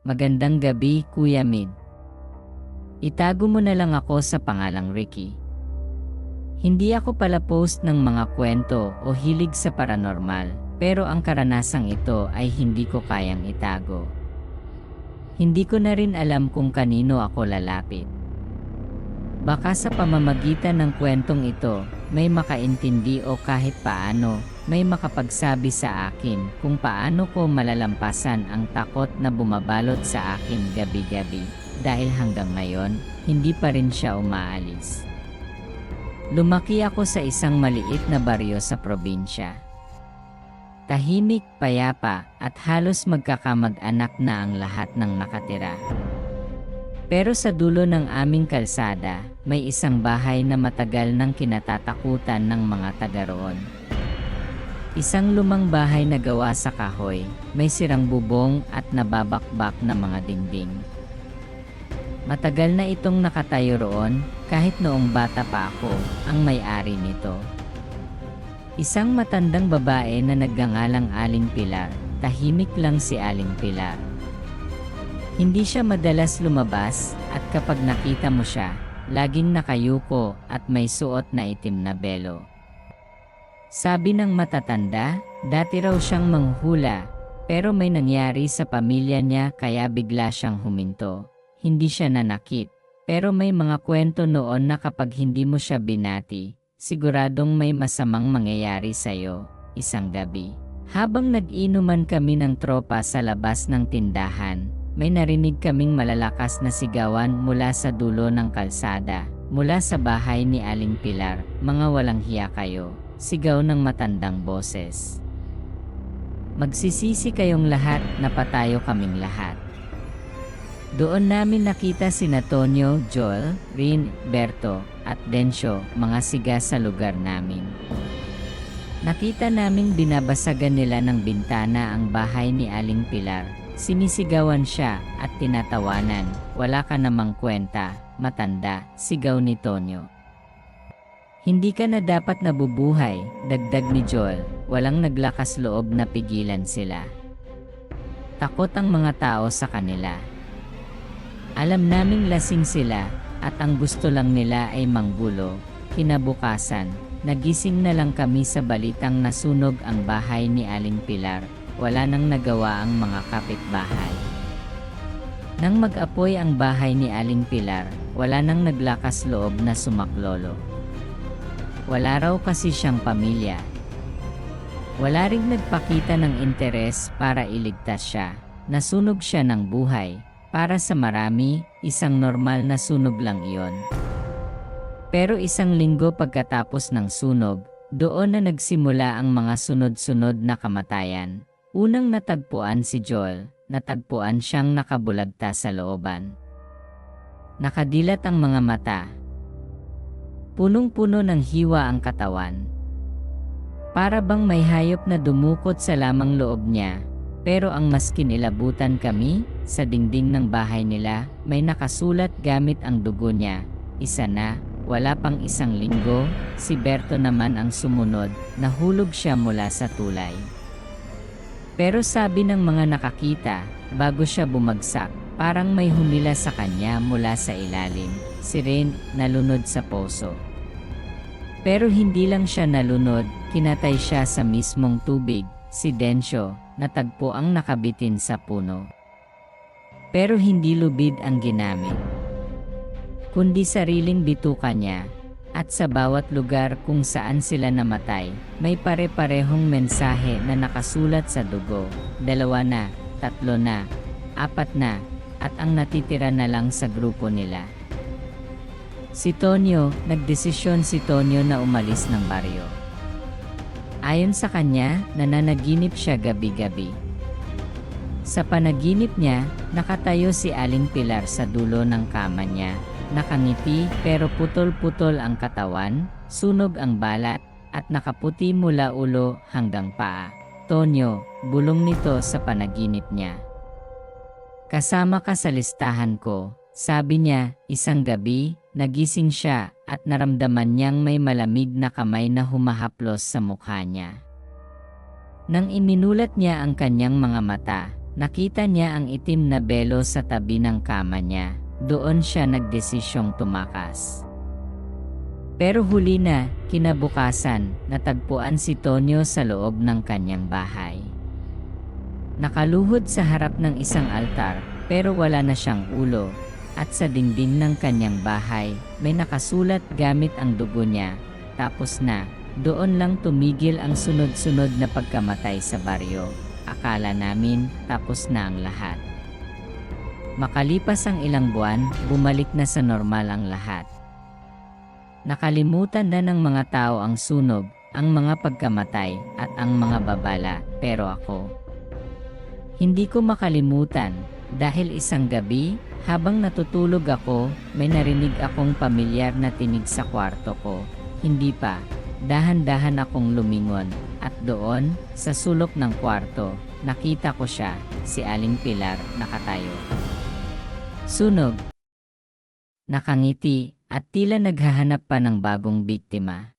Magandang gabi, Kuya Mid. Itago mo na lang ako sa pangalang Ricky. Hindi ako pala post ng mga kwento o hilig sa paranormal, pero ang karanasang ito ay hindi ko kayang itago. Hindi ko na rin alam kung kanino ako lalapit. Baka sa pamamagitan ng kwentong ito, may makaintindi o kahit paano, may makapagsabi sa akin kung paano ko malalampasan ang takot na bumabalot sa akin gabi-gabi, dahil hanggang ngayon, hindi pa rin siya umaalis. Lumaki ako sa isang maliit na baryo sa probinsya. Tahimik, payapa, at halos magkakamag-anak na ang lahat ng nakatira. Pero sa dulo ng aming kalsada, may isang bahay na matagal nang kinatatakutan ng mga taga roon. Isang lumang bahay na gawa sa kahoy, may sirang bubong at nababakbak na mga dingding. Matagal na itong nakatayo roon, kahit noong bata pa ako, ang may-ari nito. Isang matandang babae na nagngangalang Aling Pilar, tahimik lang si Aling Pilar. Hindi siya madalas lumabas, at kapag nakita mo siya, laging nakayuko at may suot na itim na belo. Sabi ng matatanda, dati raw siyang manghuhula, pero may nangyari sa pamilya niya kaya bigla siyang huminto. Hindi siya nanakit, pero may mga kwento noon na kapag hindi mo siya binati, siguradong may masamang mangyayari sa'yo, isang gabi. Habang nag-inuman kami ng tropa sa labas ng tindahan, may narinig kaming malalakas na sigawan mula sa dulo ng kalsada, mula sa bahay ni Aling Pilar. Mga walang hiya kayo, sigaw ng matandang boses. Magsisisi kayong lahat, napatayo kaming lahat. Doon namin nakita sina Tonyo, Joel, Rin, Berto, at Densyo, mga siga sa lugar namin. Nakita naming binabasagan nila ng bintana ang bahay ni Aling Pilar. Sinisigawan siya at tinatawanan. Wala ka namang kwenta, matanda, sigaw ni Tonyo. Hindi ka na dapat nabubuhay, dagdag ni Joel. Walang naglakas loob na pigilan sila. Takot ang mga tao sa kanila. Alam naming lasing sila, at ang gusto lang nila ay manggulo. Kinabukasan, nagising na lang kami sa balitang nasunog ang bahay ni Aling Pilar. Wala nang nagawa ang mga kapitbahay. Nang mag-apoy ang bahay ni Aling Pilar, wala nang naglakas loob na sumaklolo. Wala raw kasi siyang pamilya. Wala ring nagpakita ng interes para iligtas siya. Nasunog siya ng buhay. Para sa marami, isang normal na sunog lang iyon. Pero isang linggo pagkatapos ng sunog, doon na nagsimula ang mga sunod-sunod na kamatayan. Unang natagpuan si Joel, natagpuan siyang nakabulagta sa looban. Nakadilat ang mga mata. Punong-puno ng hiwa ang katawan. Para bang may hayop na dumukot sa lamang loob niya. Pero ang mas kinilabutan kami, sa dingding ng bahay nila, may nakasulat gamit ang dugo niya. Isa na, wala pang isang linggo, si Berto naman ang sumunod, nahulog siya mula sa tulay. Pero sabi ng mga nakakita, bago siya bumagsak, parang may humila sa kanya mula sa ilalim. Si Rin, nalunod sa poso. Pero hindi lang siya nalunod, kinatay siya sa mismong tubig. Si Densyo, natagpo ang nakabitin sa puno. Pero hindi lubid ang ginamit, kundi sariling bituka niya. At sa bawat lugar kung saan sila namatay, may pare-parehong mensahe na nakasulat sa dugo. 2 na, 3 na, 4 na, at ang natitira na lang sa grupo nila. Si Tonyo, nagdesisyon si Tonyo na umalis ng baryo. Ayon sa kanya, nananaginip siya gabi-gabi. Sa panaginip niya, nakatayo si Aling Pilar sa dulo ng kama niya. Nakangiti pero putol-putol ang katawan, sunog ang balat, at nakaputi mula ulo hanggang paa. Tonyo, bulong nito sa panaginip niya. Kasama ka sa listahan ko, sabi niya. Isang gabi, nagising siya at naramdaman niyang may malamig na kamay na humahaplos sa mukha niya. Nang iminulat niya ang kanyang mga mata, Nakita niya ang itim na belo sa tabi ng kama niya. Doon siya nagdesisyong tumakas. Pero huli na, kinabukasan, natagpuan si Tonyo sa loob ng kanyang bahay. Nakaluhod sa harap ng isang altar, pero wala na siyang ulo. At sa dingding ng kanyang bahay, may nakasulat gamit ang dugo niya. Tapos na, doon lang tumigil ang sunod-sunod na pagkamatay sa baryo. Akala namin, tapos na ang lahat. Makalipas ang ilang buwan, bumalik na sa normal ang lahat. Nakalimutan na ng mga tao ang sunog, ang mga pagkamatay, at ang mga babala, pero ako. Hindi ko makalimutan, dahil isang gabi, habang natutulog ako, may narinig akong pamilyar na tinig sa kwarto ko. Hindi pa, dahan-dahan akong lumingon, at doon, sa sulok ng kwarto, nakita ko siya, si Aling Pilar, nakatayo. Sunog. Nakangiti, at tila naghahanap pa ng bagong biktima.